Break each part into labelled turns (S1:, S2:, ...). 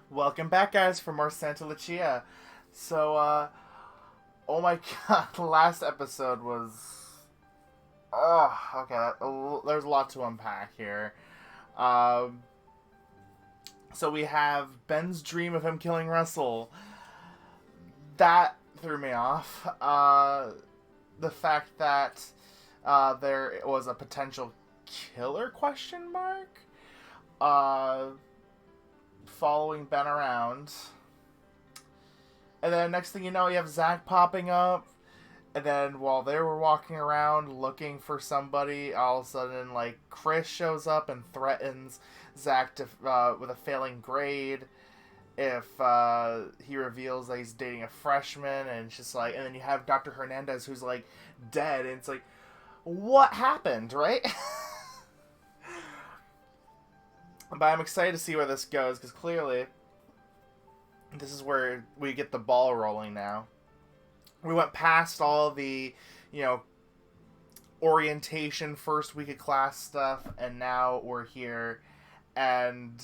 S1: Welcome back, guys, for more Santa Lucia. Oh my god, the last episode was. Oh, okay, there's a lot to unpack here. Um, so we have Ben's dream of him killing Russell. That threw me off. The fact that there was a potential killer question mark uh, following Ben around. And then next thing you know, you have Zach popping up. And then while they were walking around looking for somebody, all of a sudden, like, Chris shows up and threatens Zach with a failing grade if he reveals that he's dating a freshman. And it's just like, and then you have Dr. Hernandez who's, like, dead. And it's like, what happened, right? But I'm excited to see where this goes, because clearly this is where we get the ball rolling now. We went past all the, you know, orientation, first week of class stuff, and now we're here, and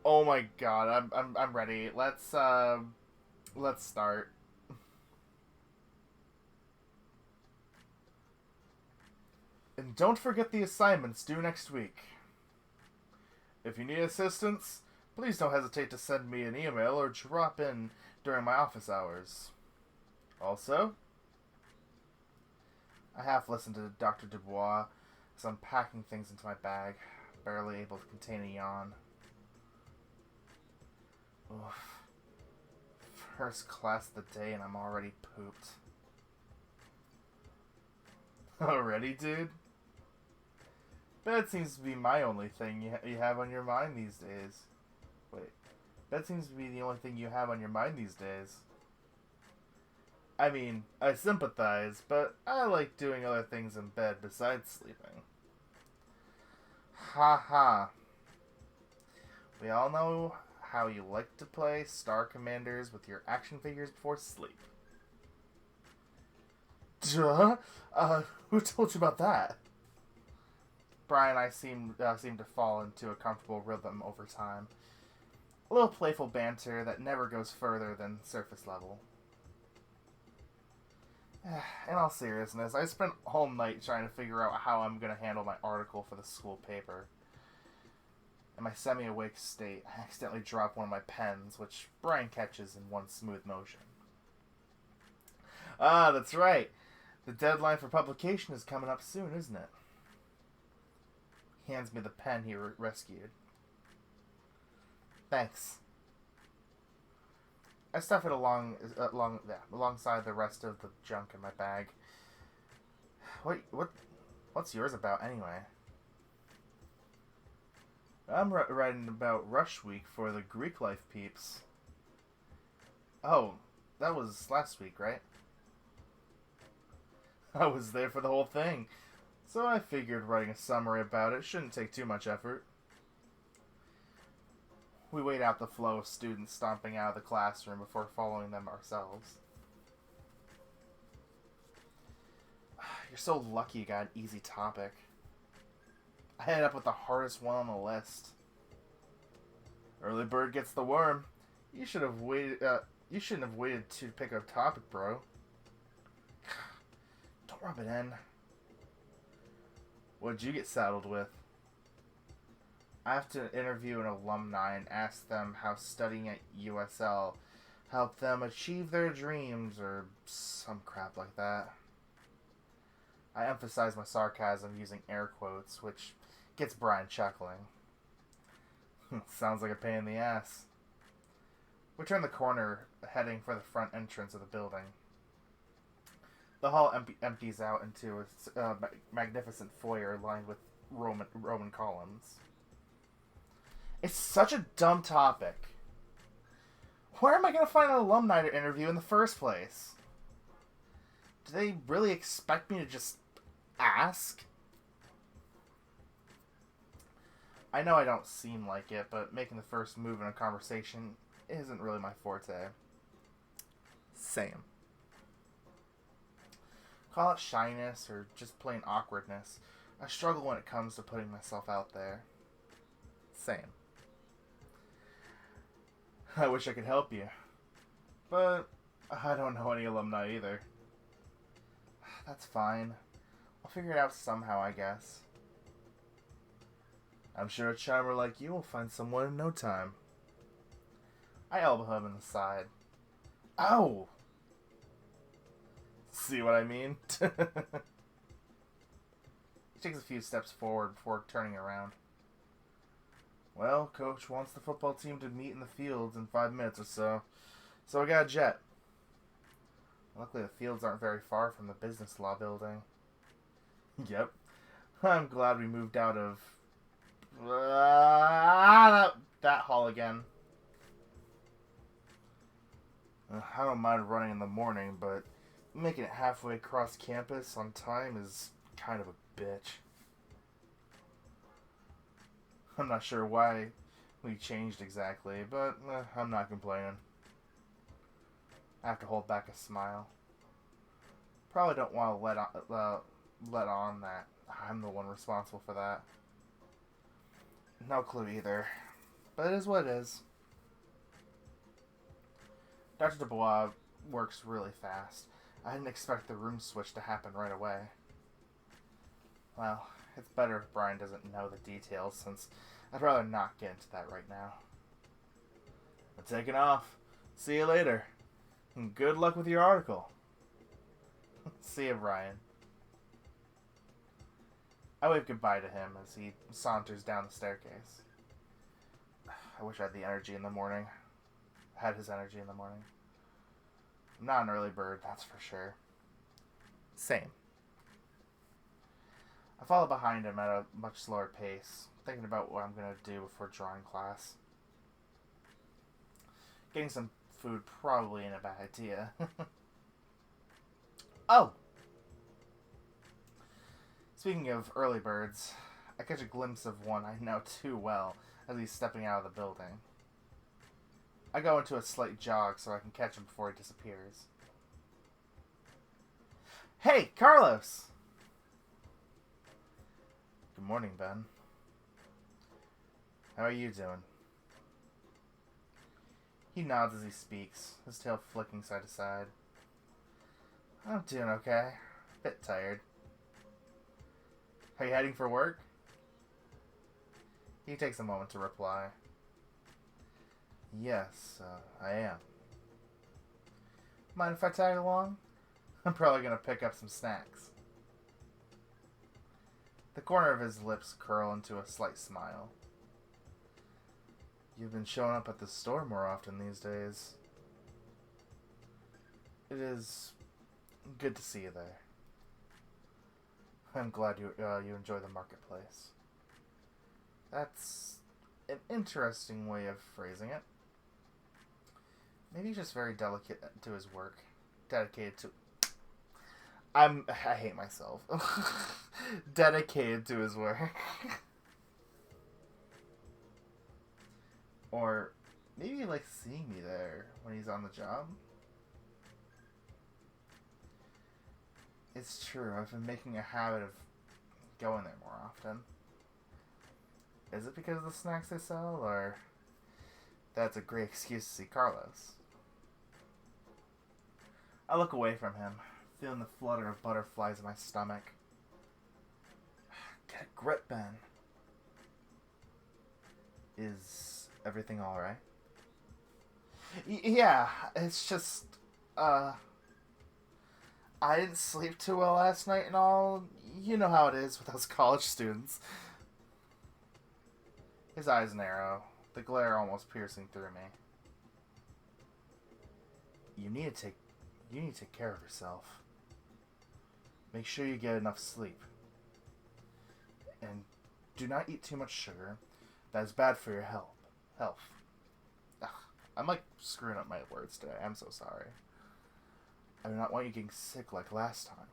S1: oh my god, I'm ready. Let's start. And don't forget the assignments due next week. If you need assistance, please don't hesitate to send me an email or drop in during my office hours. Also, I half listened to Dr. Dubois as I'm packing things into my bag, barely able to contain a yawn. Oof. First class of the day and I'm already pooped. Already, dude? That seems to be my only thing you have on your mind these days. Wait, that seems to be the only thing you have on your mind these days. I mean, I sympathize, but I like doing other things in bed besides sleeping. Ha ha. We all know how you like to play Star Commanders with your action figures before sleep. Duh? Who told you about that? Brian and I seem to fall into a comfortable rhythm over time. A little playful banter that never goes further than surface level. In all seriousness, I spent all night trying to figure out how I'm going to handle my article for the school paper. In my semi-awake state, I accidentally drop one of my pens, which Brian catches in one smooth motion. Ah, that's right. The deadline for publication is coming up soon, isn't it? He hands me the pen he rescued. Thanks. I stuff it alongside the rest of the junk in my bag. What's yours about anyway? I'm writing about Rush Week for the Greek Life peeps. Oh, that was last week, right? I was there for the whole thing, so I figured writing a summary about it shouldn't take too much effort. We wait out the flow of students stomping out of the classroom before following them ourselves. You're so lucky you got an easy topic. I ended up with the hardest one on the list. Early bird gets the worm. You should have waited. You shouldn't have waited to pick a topic, bro. Don't rub it in. What'd you get saddled with? I have to interview an alumni and ask them how studying at USL helped them achieve their dreams or some crap like that. I emphasize my sarcasm using air quotes, which gets Brian chuckling. Sounds like a pain in the ass. We turn the corner, heading for the front entrance of the building. The hall empties out into a magnificent foyer lined with Roman columns. It's such a dumb topic. Where am I going to find an alumni to interview in the first place? Do they really expect me to just ask? I know I don't seem like it, but making the first move in a conversation isn't really my forte. Same. Call it shyness or just plain awkwardness. I struggle when it comes to putting myself out there. Same. I wish I could help you. But I don't know any alumni either. That's fine. I'll figure it out somehow, I guess. I'm sure a charmer like you will find someone in no time. I elbow him in the side. Ow! See what I mean? He takes a few steps forward before turning around. Well, Coach wants the football team to meet in the fields in 5 minutes or so, so I got a jet. Luckily, the fields aren't very far from the business law building. Yep. I'm glad we moved out of that hall again. I don't mind running in the morning, but making it halfway across campus on time is kind of a bitch. I'm not sure why we changed exactly, but I'm not complaining. I have to hold back a smile. Probably don't want to let on that I'm the one responsible for that. No clue either, but it is what it is. Dr. Dubois works really fast. I didn't expect the room switch to happen right away. Well, it's better if Brian doesn't know the details, since I'd rather not get into that right now. I'm taking off. See you later. And good luck with your article. See you, Brian. I wave goodbye to him as he saunters down the staircase. I wish I had the energy in the morning. Had his energy in the morning. I'm not an early bird, that's for sure. Same. I follow behind him at a much slower pace, thinking about what I'm going to do before drawing class. Getting some food probably ain't a bad idea. Oh! Speaking of early birds, I catch a glimpse of one I know too well as he's stepping out of the building. I go into a slight jog so I can catch him before he disappears. Hey, Carlos! Good morning, Ben. How are you doing? He nods as he speaks, his tail flicking side to side. I'm doing okay. Bit tired. Are you heading for work? He takes a moment to reply. Yes, I am. Mind if I tag along? I'm probably gonna pick up some snacks. The corner of his lips curl into a slight smile. You've been showing up at the store more often these days. It is good to see you there. I'm glad you enjoy the marketplace. That's an interesting way of phrasing it. Maybe he's just very delicate to his work. Dedicated to... I hate myself. Dedicated to his work. Or maybe he likes seeing me there when he's on the job. It's true, I've been making a habit of going there more often. Is it because of the snacks they sell, or that's a great excuse to see Carlos? I look away from him, feeling the flutter of butterflies in my stomach. Get a grip, Ben. Is everything alright? Yeah, it's just, I didn't sleep too well last night and all. You know how it is with us college students. His eyes narrow, the glare almost piercing through me. You need to take care of yourself. Make sure you get enough sleep. And do not eat too much sugar. That is bad for your health. Ugh, I'm like screwing up my words today. I'm so sorry. I do not want you getting sick like last time.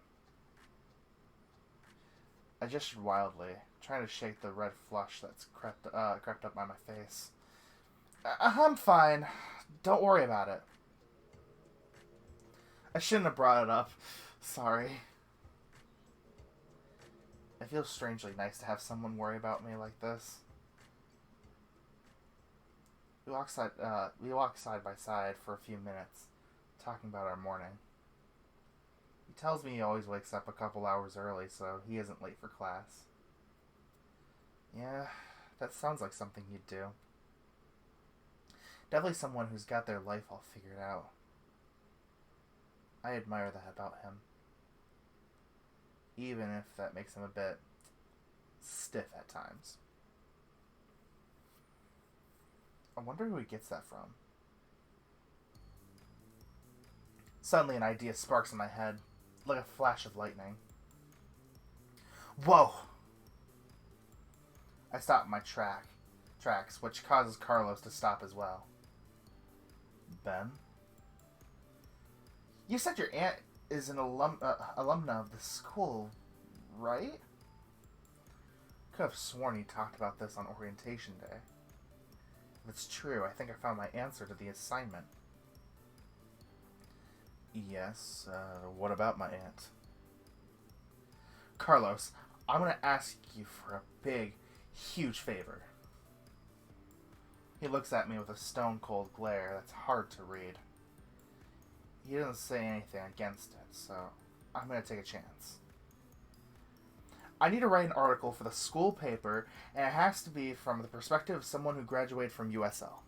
S1: I gestured wildly, trying to shake the red flush that's crept up by my face. I'm fine. Don't worry about it. I shouldn't have brought it up. Sorry. It feels strangely nice to have someone worry about me like this. We walk side by side for a few minutes, talking about our morning. He tells me he always wakes up a couple hours early so he isn't late for class. Yeah, that sounds like something he'd do. Definitely someone who's got their life all figured out. I admire that about him. Even if that makes him a bit stiff at times. I wonder who he gets that from. Suddenly an idea sparks in my head, like a flash of lightning. Whoa! I stop my tracks, which causes Carlos to stop as well. Ben? You said your aunt is an alumna of the school, right? Could have sworn he talked about this on orientation day. If it's true, I think I found my answer to the assignment. Yes, what about my aunt? Carlos, I'm gonna ask you for a big, huge favor. He looks at me with a stone-cold glare that's hard to read. He doesn't say anything against it, so I'm gonna take a chance. I need to write an article for the school paper, and it has to be from the perspective of someone who graduated from USL.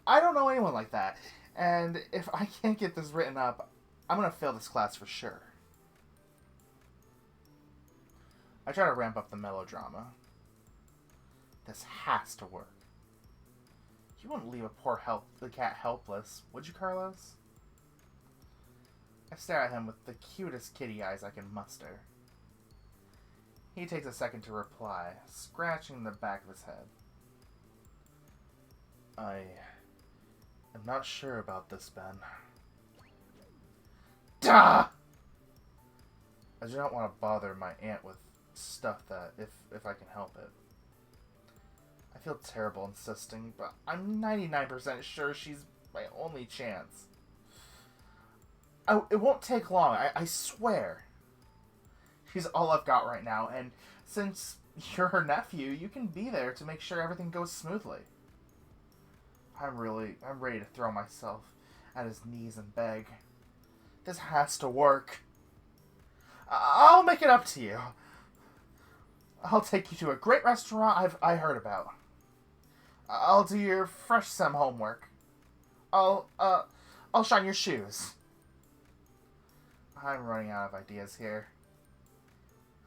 S1: I don't know anyone like that, and if I can't get this written up, I'm gonna fail this class for sure. I try to ramp up the melodrama. This has to work. You wouldn't leave the cat helpless, would you, Carlos? I stare at him with the cutest kitty eyes I can muster. He takes a second to reply, scratching the back of his head. I am not sure about this, Ben. Duh! I do not want to bother my aunt with stuff that, if I can help it. I feel terrible insisting, but I'm 99% sure she's my only chance. It won't take long, I swear. She's all I've got right now, and since you're her nephew, you can be there to make sure everything goes smoothly. I'm ready to throw myself at his knees and beg. This has to work. I'll make it up to you. I'll take you to a great restaurant I heard about. I'll do your fresh sem homework. I'll shine your shoes. I'm running out of ideas here.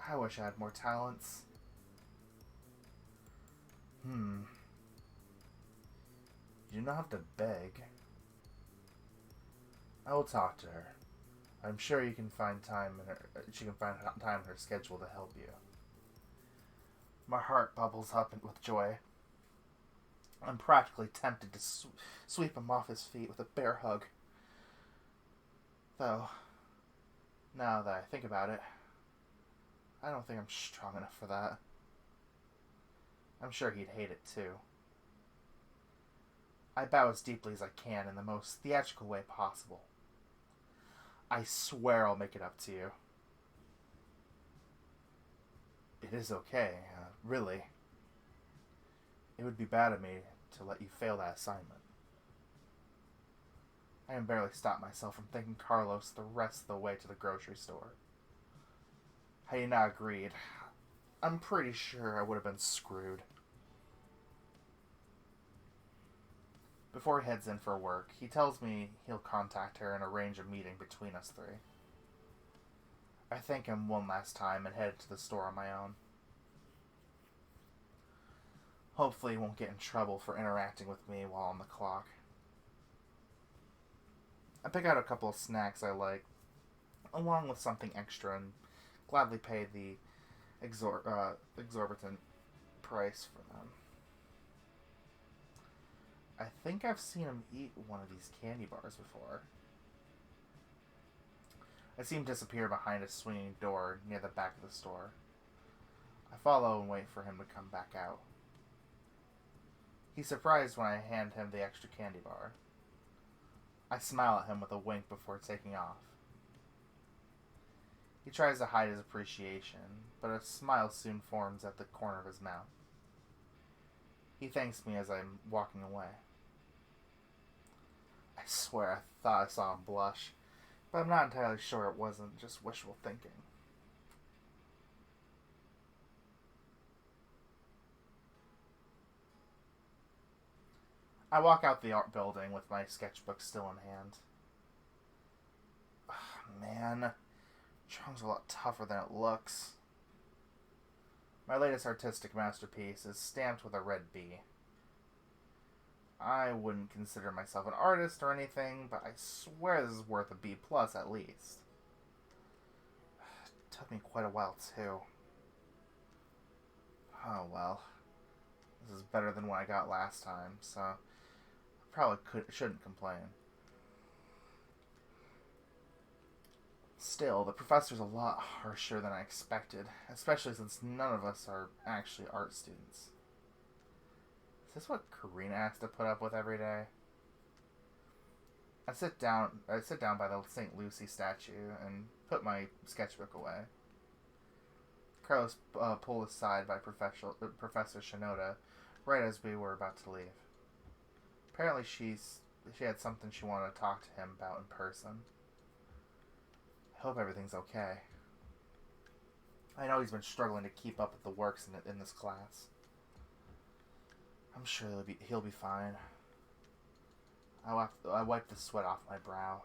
S1: I wish I had more talents. You do not have to beg. I will talk to her. I'm sure she can find time in her schedule to help you. My heart bubbles up with joy. I'm practically tempted to sweep him off his feet with a bear hug. Though, now that I think about it, I don't think I'm strong enough for that. I'm sure he'd hate it too. I bow as deeply as I can in the most theatrical way possible. I swear I'll make it up to you. It is okay, really. It would be bad of me to let you fail that assignment. I can barely stop myself from thanking Carlos the rest of the way to the grocery store. Had he not agreed, I'm pretty sure I would have been screwed. Before he heads in for work, he tells me he'll contact her and arrange a meeting between us three. I thank him one last time and head to the store on my own. Hopefully he won't get in trouble for interacting with me while on the clock. I pick out a couple of snacks I like, along with something extra, and gladly pay the exorbitant price for them. I think I've seen him eat one of these candy bars before. I see him disappear behind a swinging door near the back of the store. I follow and wait for him to come back out. He's surprised when I hand him the extra candy bar. I smile at him with a wink before taking off. He tries to hide his appreciation, but a smile soon forms at the corner of his mouth. He thanks me as I'm walking away. I swear I thought I saw him blush, but I'm not entirely sure it wasn't just wishful thinking. I walk out the art building with my sketchbook still in hand. Man, drawing's a lot tougher than it looks. My latest artistic masterpiece is stamped with a red B. I wouldn't consider myself an artist or anything, but I swear this is worth a B plus at least. It took me quite a while too. Oh well. This is better than what I got last time, so I probably shouldn't complain. Still, the professor's a lot harsher than I expected, especially since none of us are actually art students. Is this what Karina has to put up with every day? I sit down by the St. Lucie statue and put my sketchbook away. Carlos pulled aside by Professor Shinoda right as we were about to leave. Apparently she had something she wanted to talk to him about in person. I hope everything's okay. I know he's been struggling to keep up with the works in this class. I'm sure he'll be fine. I wiped the sweat off my brow.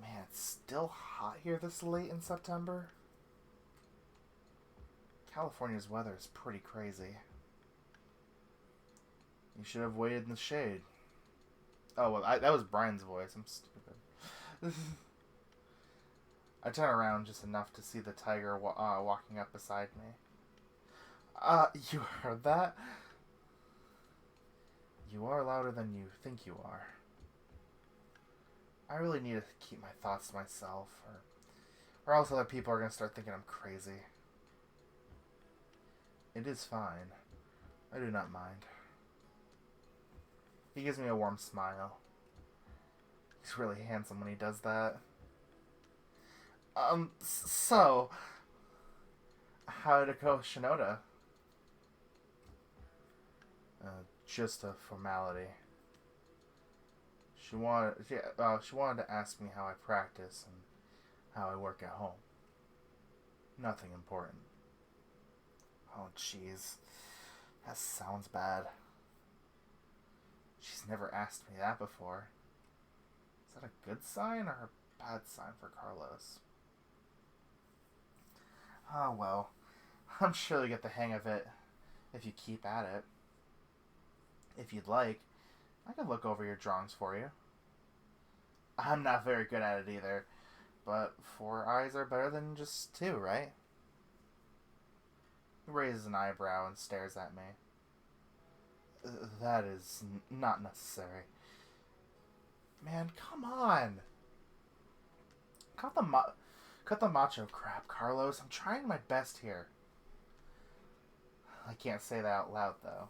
S1: Man, it's still hot here this late in September. California's weather is pretty crazy. You should have waited in the shade. Oh, well, that was Brian's voice. I'm stupid. I turn around just enough to see the tiger walking up beside me. You heard that? You are louder than you think you are. I really need to keep my thoughts to myself, or else other people are going to start thinking I'm crazy. It is fine. I do not mind. He gives me a warm smile. He's really handsome when he does that. So, how did it go with Shinoda? Just a formality. She wanted to ask me how I practice and how I work at home. Nothing important. Oh, jeez. That sounds bad. She's never asked me that before. Is that a good sign or a bad sign for Carlos? Oh, well. I'm sure you'll get the hang of it if you keep at it. If you'd like, I could look over your drawings for you. I'm not very good at it either, but 4 eyes are better than just 2, right? He raises an eyebrow and stares at me. That is not necessary. Man, come on! Cut the macho crap, Carlos. I'm trying my best here. I can't say that out loud, though.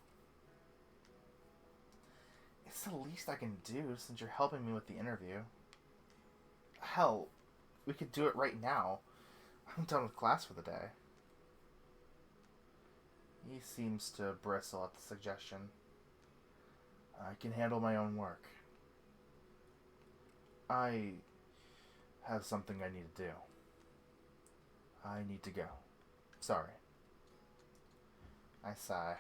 S1: It's the least I can do since you're helping me with the interview. Hell, we could do it right now. I'm done with class for the day. He seems to bristle at the suggestion. I can handle my own work. I have something I need to do. I need to go. Sorry. I sigh.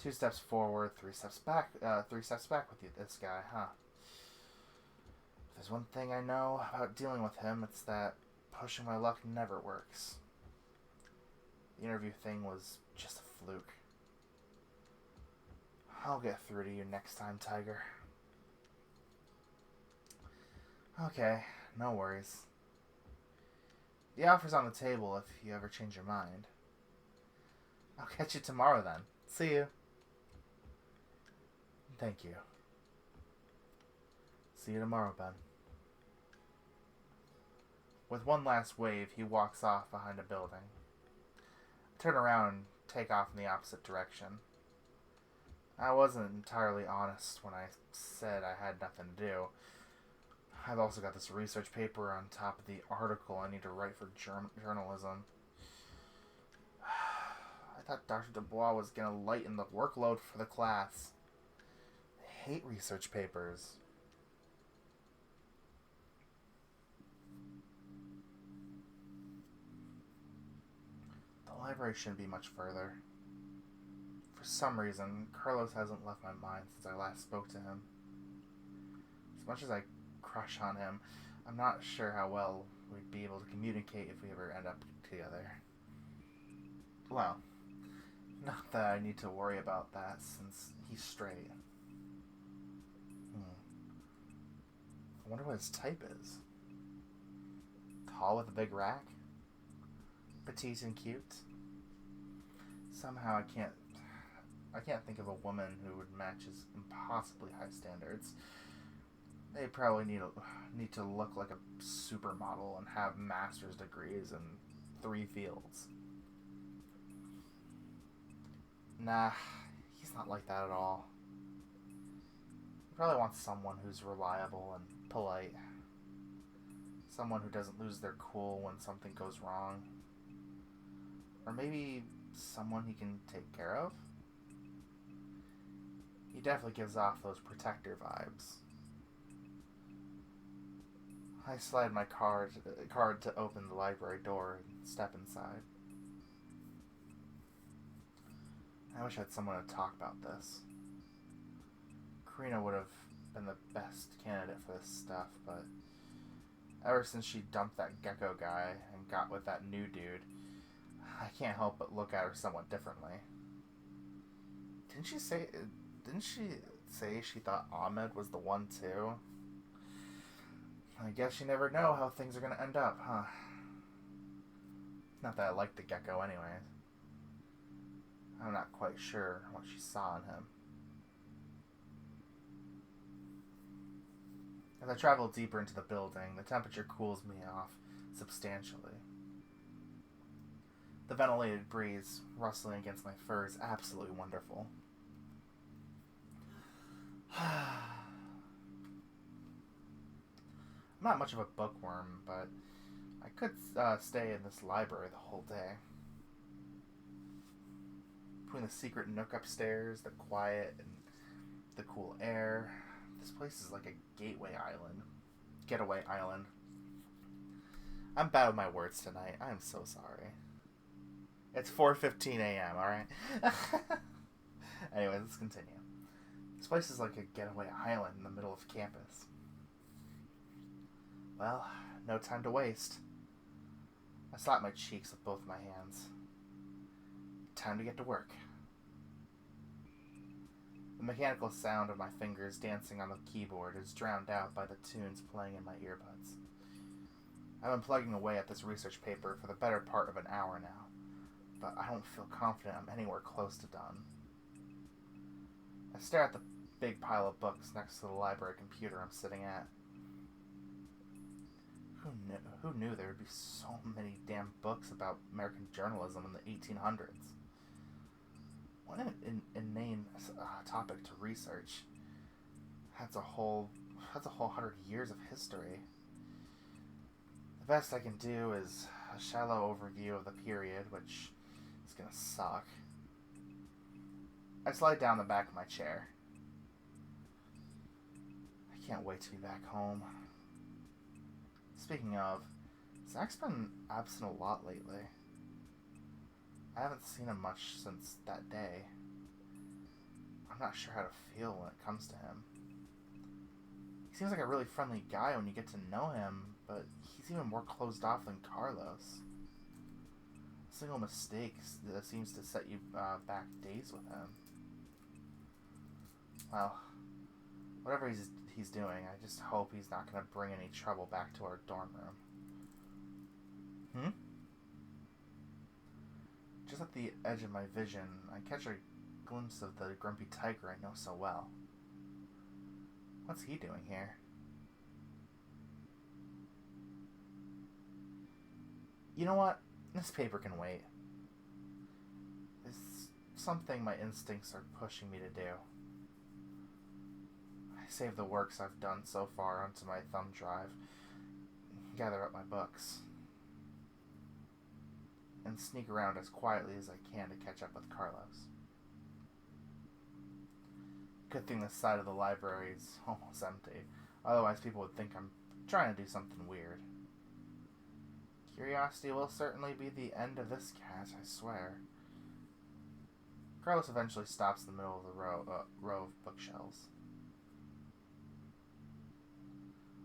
S1: 2 steps forward, 3 steps back. 3 steps back with you, this guy, huh? If there's one thing I know about dealing with him, it's that pushing my luck never works. The interview thing was just a fluke. I'll get through to you next time, Tiger. Okay, no worries. The offer's on the table if you ever change your mind. I'll catch you tomorrow then. See you. Thank you. See you tomorrow, Ben. With one last wave, he walks off behind a building. I turn around and take off in the opposite direction. I wasn't entirely honest when I said I had nothing to do. I've also got this research paper on top of the article I need to write for journalism. I thought Dr. Dubois was going to lighten the workload for the class. I hate research papers. The library shouldn't be much further. For some reason, Carlos hasn't left my mind since I last spoke to him. As much as I crush on him, I'm not sure how well we'd be able to communicate if we ever end up together. Well, not that I need to worry about that since he's straight. I wonder what his type is. Tall with a big rack? Petite and cute? Somehow I can't think of a woman who would match his impossibly high standards. They probably need to look like a supermodel and have master's degrees in 3 fields. Nah, he's not like that at all. He probably wants someone who's reliable and polite. Someone who doesn't lose their cool when something goes wrong. Or maybe someone he can take care of. He definitely gives off those protector vibes. I slide my card to open the library door and step inside. I wish I had someone to talk about this. Karina would have been the best candidate for this stuff, but ever since she dumped that gecko guy and got with that new dude, I can't help but look at her somewhat differently. Didn't she say she thought Ahmed was the one too? I guess you never know how things are gonna end up, huh? Not that I like the gecko anyways. I'm not quite sure what she saw in him. As I travel deeper into the building, the temperature cools me off substantially. The ventilated breeze rustling against my fur is absolutely wonderful. I'm not much of a bookworm, but I could stay in this library the whole day. Between the secret nook upstairs, the quiet, and the cool air, this place is like a getaway island. I'm bad with my words tonight. I am so sorry. It's 4:15 a.m., alright? Anyway, let's continue. This place is like a getaway island in the middle of campus. Well, no time to waste. I slap my cheeks with both my hands. Time to get to work. The mechanical sound of my fingers dancing on the keyboard is drowned out by the tunes playing in my earbuds. I've been plugging away at this research paper for the better part of an hour now, but I don't feel confident I'm anywhere close to done. I stare at the big pile of books next to the library computer I'm sitting at. Who knew there would be so many damn books about American journalism in the 1800s? What an inane topic to research. That's a whole 100 years of history. The best I can do is a shallow overview of the period, which is gonna suck. I slide down the back of my chair. I can't wait to be back home. Speaking of, Zach's been absent a lot lately. I haven't seen him much since that day. I'm not sure how to feel when it comes to him. He seems like a really friendly guy when you get to know him, but he's even more closed off than Carlos. A single mistake that seems to set you back days with him. Well, whatever he's doing, I just hope he's not going to bring any trouble back to our dorm room. Just at the edge of my vision, I catch a glimpse of the grumpy tiger I know so well. What's he doing here? You know what? This paper can wait. It's something my instincts are pushing me to do. I save the works I've done so far onto my thumb drive, gather up my books. and sneak around as quietly as I can to catch up with Carlos. Good thing this side of the library is almost empty. Otherwise, people would think I'm trying to do something weird. Curiosity will certainly be the end of this cat, I swear. Carlos eventually stops in the middle of the row of bookshelves.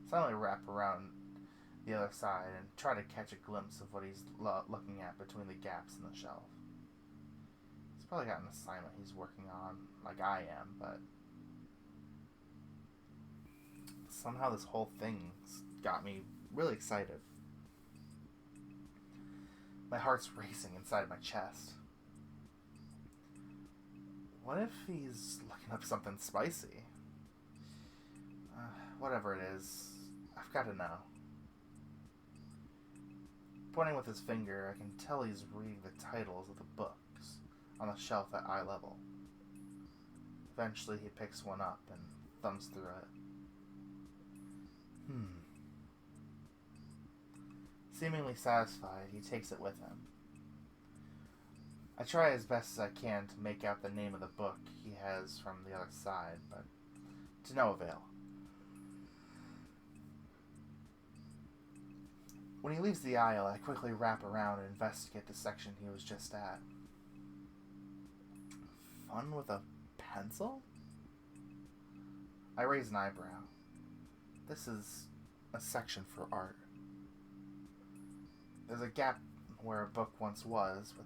S1: Suddenly wrap around the other side and try to catch a glimpse of what he's looking at between the gaps in the shelf. He's probably got an assignment he's working on, like I am, but somehow this whole thing's got me really excited. My heart's racing inside my chest. What if he's looking up something spicy? Whatever it is, I've got to know. Pointing with his finger, I can tell he's reading the titles of the books on the shelf at eye level. Eventually, he picks one up and thumbs through it. Seemingly satisfied, he takes it with him. I try as best as I can to make out the name of the book he has from the other side, but to no avail. When he leaves the aisle, I quickly wrap around and investigate the section he was just at. Fun with a pencil? I raise an eyebrow. This is a section for art. There's a gap where a book once was, with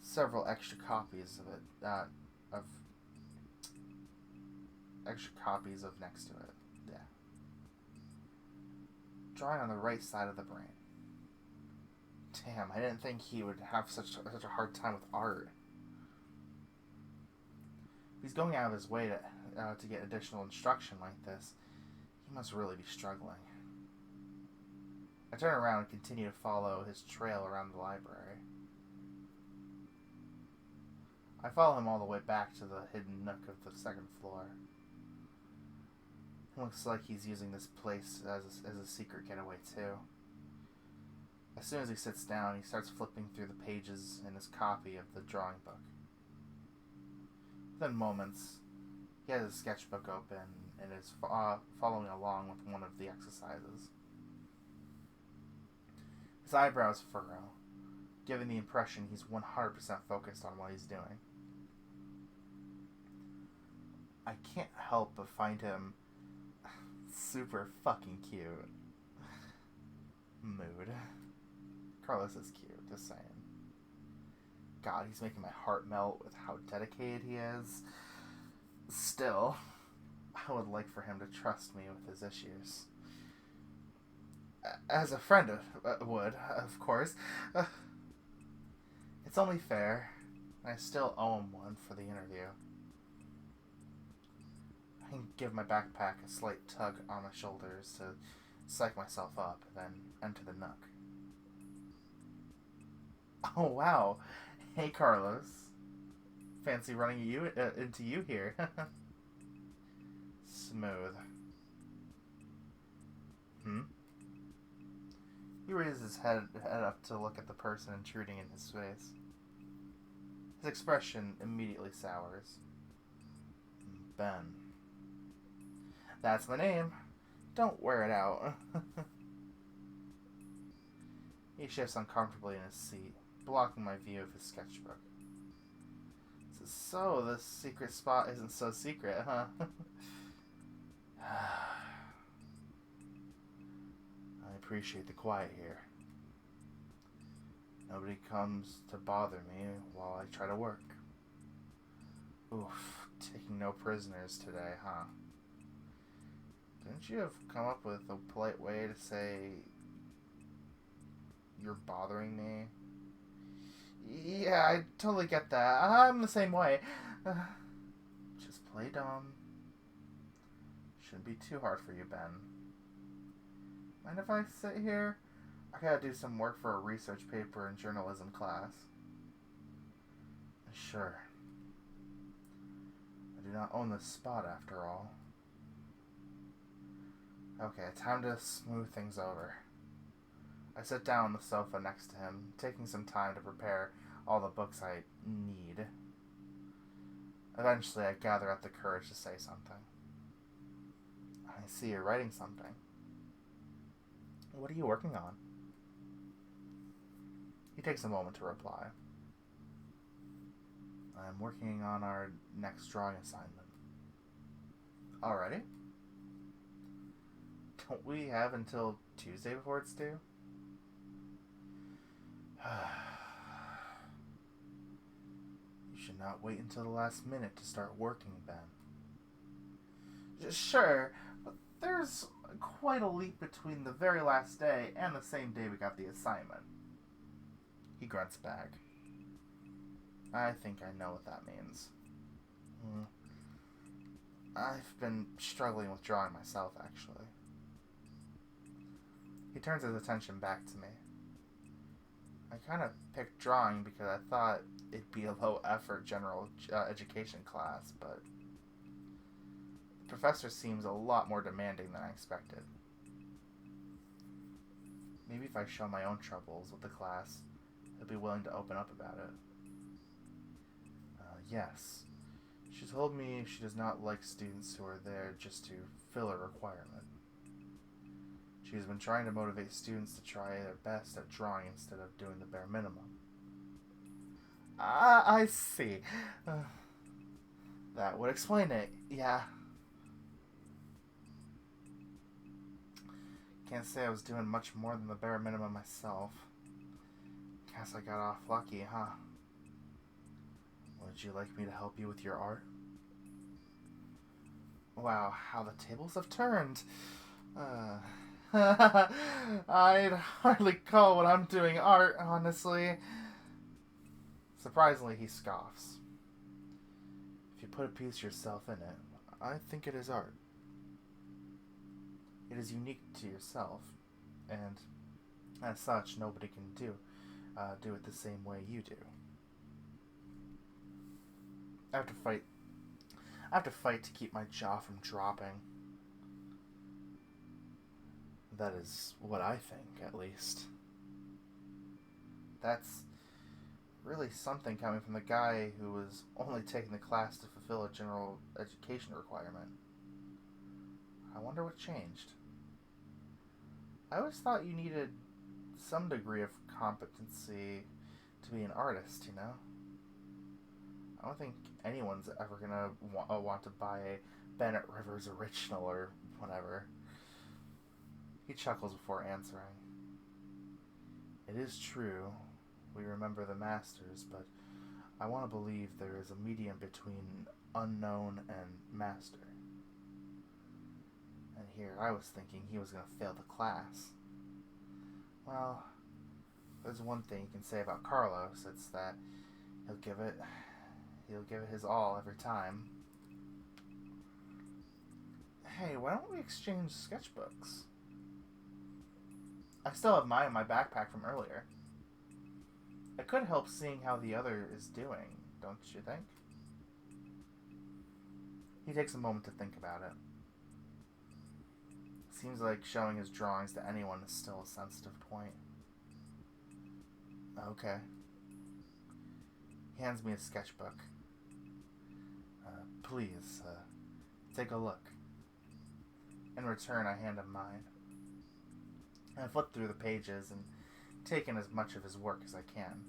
S1: several extra copies of it, next to it. Yeah. Drawing on the right side of the brain. Damn, I didn't think he would have such a hard time with art. If he's going out of his way to get additional instruction like this, he must really be struggling. I turn around and continue to follow his trail around the library. I follow him all the way back to the hidden nook of the second floor. It looks like he's using this place as a secret getaway too. As soon as he sits down, he starts flipping through the pages in his copy of the drawing book. Within moments, he has his sketchbook open and is following along with one of the exercises. His eyebrows furrow, giving the impression he's 100% focused on what he's doing. I can't help but find him super fucking cute. Mood. Carlos is cute, just saying. God, he's making my heart melt with how dedicated he is. Still, I would like for him to trust me with his issues. As a friend would, of course. It's only fair. I still owe him one for the interview. I can give my backpack a slight tug on my shoulders to psych myself up, then enter the nook. Oh, wow. Hey, Carlos. Fancy running into you here. Smooth. He raises his head up to look at the person intruding in his face. His expression immediately sours. Ben. That's my name. Don't wear it out. He shifts uncomfortably in his seat, blocking my view of his sketchbook. So, the secret spot isn't so secret, huh? I appreciate the quiet here. Nobody comes to bother me while I try to work. Oof, taking no prisoners today, huh? Didn't you have come up with a polite way to say you're bothering me? Yeah, I totally get that. I'm the same way. Just play dumb. Shouldn't be too hard for you, Ben. Mind if I sit here? I gotta do some work for a research paper in journalism class. Sure. I do not own this spot after all. Okay, time to smooth things over. I sit down on the sofa next to him, taking some time to prepare all the books I need. Eventually, I gather up the courage to say something. I see you're writing something. What are you working on? He takes a moment to reply. I'm working on our next drawing assignment. Already? Don't we have until Tuesday before it's due? You should not wait until the last minute to start working, Ben. Sure, but there's quite a leap between the very last day and the same day we got the assignment. He grunts back. I think I know what that means. I've been struggling with drawing myself, actually. He turns his attention back to me. I kind of picked drawing because I thought it'd be a low-effort general education class, but the professor seems a lot more demanding than I expected. Maybe if I show my own troubles with the class, he'll be willing to open up about it. Yes. She told me she does not like students who are there just to fill a requirement. She has been trying to motivate students to try their best at drawing instead of doing the bare minimum. I see. That would explain it, yeah. Can't say I was doing much more than the bare minimum myself. Guess I got off lucky, huh? Would you like me to help you with your art? Wow, how the tables have turned. I'd hardly call what I'm doing art, honestly. Surprisingly, he scoffs. If you put a piece of yourself in it, I think it is art. It is unique to yourself, and as such, nobody can do it the same way you do. I have to fight to keep my jaw from dropping. That is what I think, at least. That's really something coming from the guy who was only taking the class to fulfill a general education requirement. I wonder what changed. I always thought you needed some degree of competency to be an artist, you know? I don't think anyone's ever gonna want to buy a Bennett Rivers original or whatever. He chuckles before answering. It is true, we remember the masters, but I want to believe there is a medium between unknown and master. And here I was thinking he was going to fail the class. Well, there's one thing you can say about Carlos, it's that he'll give it his all every time. Hey, why don't we exchange sketchbooks? I still have mine in my backpack from earlier. It could help seeing how the other is doing, don't you think? He takes a moment to think about it. Seems like showing his drawings to anyone is still a sensitive point. Okay. He hands me a sketchbook. Please, take a look. In return, I hand him mine. I flip through the pages and take in as much of his work as I can.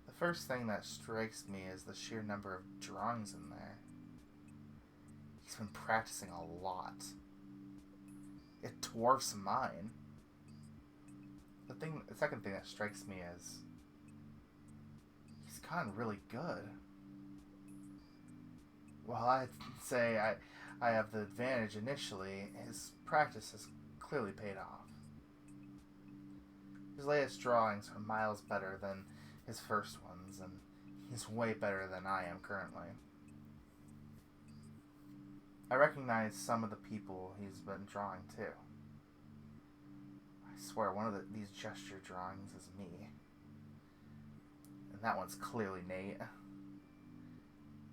S1: The first thing that strikes me is the sheer number of drawings in there. He's been practicing a lot. It dwarfs mine. The second thing that strikes me is he's gotten really good. While I'd say I have the advantage initially, his practice has clearly paid off. His latest drawings are miles better than his first ones, and he's way better than I am currently. I recognize some of the people he's been drawing too. I swear one of these gesture drawings is me. And that one's clearly Nate.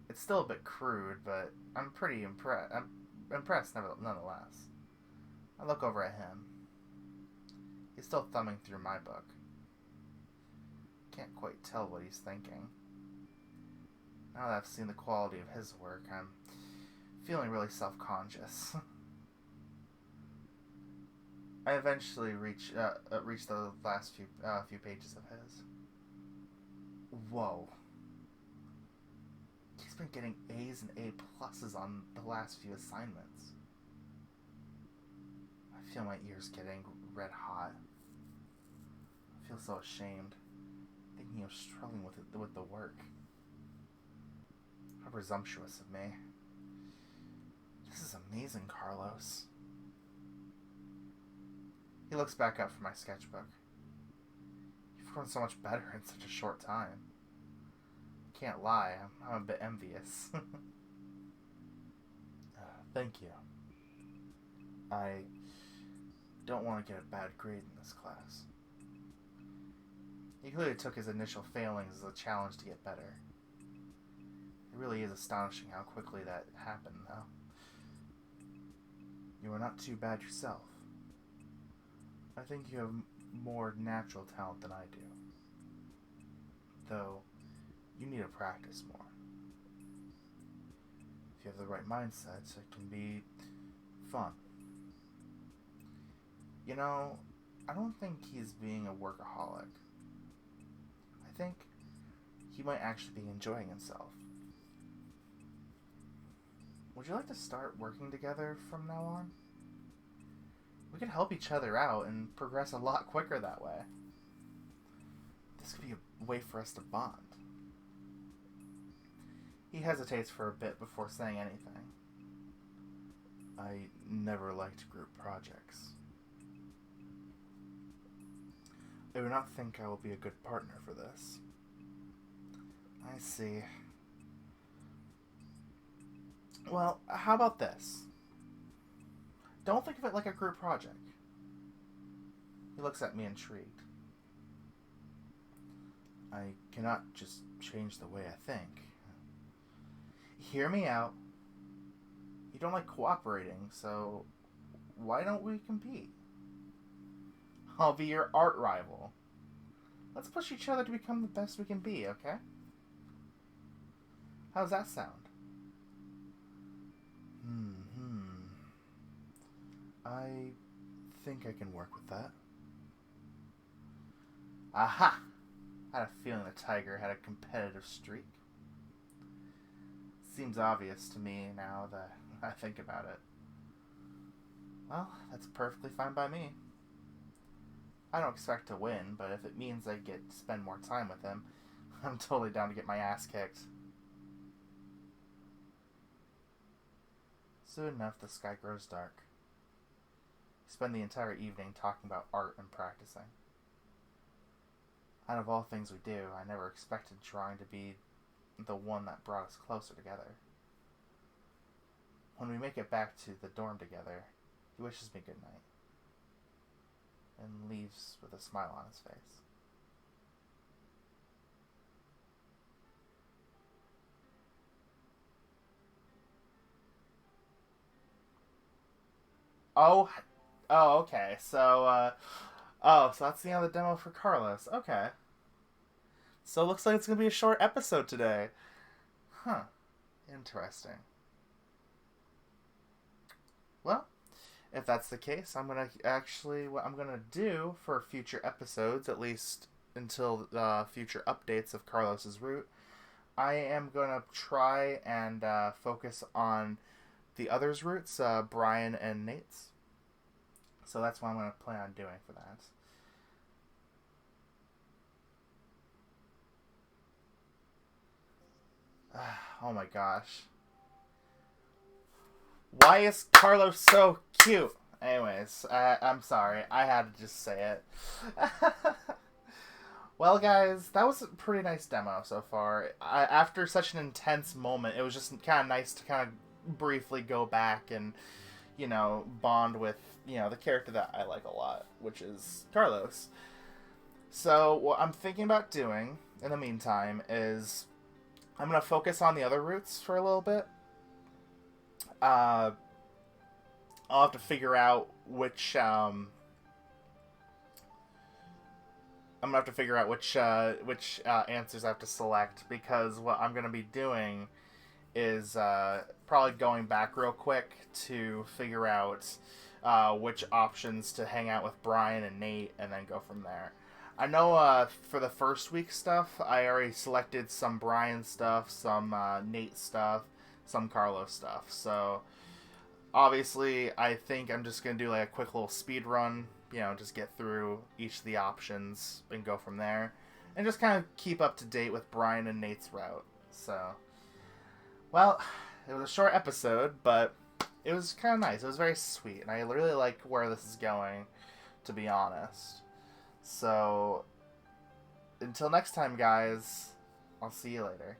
S1: It's still a bit crude, but I'm pretty impressed. I'm impressed nonetheless. I look over at him. He's still thumbing through my book. Can't quite tell what he's thinking. Now that I've seen the quality of his work, I'm feeling really self-conscious. I eventually reached the last few pages of his. Whoa. He's been getting A's and A+s on the last few assignments. I feel my ears getting red hot. I feel so ashamed, thinking of struggling with the work. How presumptuous of me. This is amazing, Carlos. He looks back up from my sketchbook. You've grown so much better in such a short time. I can't lie, I'm a bit envious. Thank you. I don't want to get a bad grade in this class. He clearly took his initial failings as a challenge to get better. It really is astonishing how quickly that happened, though. You are not too bad yourself. I think you have more natural talent than I do. Though, you need to practice more. If you have the right mindset, it can be fun. You know, I don't think he's being a workaholic. I think he might actually be enjoying himself. Would you like to start working together from now on? We could help each other out and progress a lot quicker that way. This could be a way for us to bond. He hesitates for a bit before saying anything. I never liked group projects. I do not think I will be a good partner for this. I see. Well, how about this? Don't think of it like a group project. He looks at me intrigued. I cannot just change the way I think. Hear me out. You don't like cooperating, so why don't we compete? I'll be your art rival. Let's push each other to become the best we can be, okay? How's that sound? I think I can work with that. Aha! I had a feeling the tiger had a competitive streak. Seems obvious to me now that I think about it. Well, that's perfectly fine by me. I don't expect to win, but if it means I get to spend more time with him, I'm totally down to get my ass kicked. Soon enough, the sky grows dark. We spend the entire evening talking about art and practicing. Out of all things we do, I never expected drawing to be the one that brought us closer together. When we make it back to the dorm together, he wishes me good night and leaves with a smile on his face. Oh, okay. So that's the end of the demo for Carlos. Okay. So it looks like it's going to be a short episode today. Huh. Interesting. Well, if that's the case, what I'm going to do for future episodes, at least until future updates of Carlos's route, I am going to try and focus on the others' routes, Brian and Nate's. So that's what I'm going to plan on doing for that. Oh my gosh. Why is Carlos so cute? Anyways, I'm sorry. I had to just say it. Well, guys, that was a pretty nice demo so far. After such an intense moment, it was just kind of nice to kind of briefly go back and, bond with, the character that I like a lot, which is Carlos. So, what I'm thinking about doing, in the meantime, is I'm going to focus on the other routes for a little bit. I'll have to figure out which I'm gonna have to figure out which answers I have to select, because what I'm gonna be doing is probably going back real quick to figure out which options to hang out with Brian and Nate, and then go from there. I know for the first week stuff, I already selected some Brian stuff, some Nate stuff, some Carlos stuff. So obviously, I think I'm just gonna do like a quick little speed run. Just get through each of the options and go from there, and just kind of keep up to date with Brian and Nate's route. So, well, it was a short episode, but it was kind of nice. It was very sweet, and I really like where this is going, to be honest. So, until next time, guys, I'll see you later.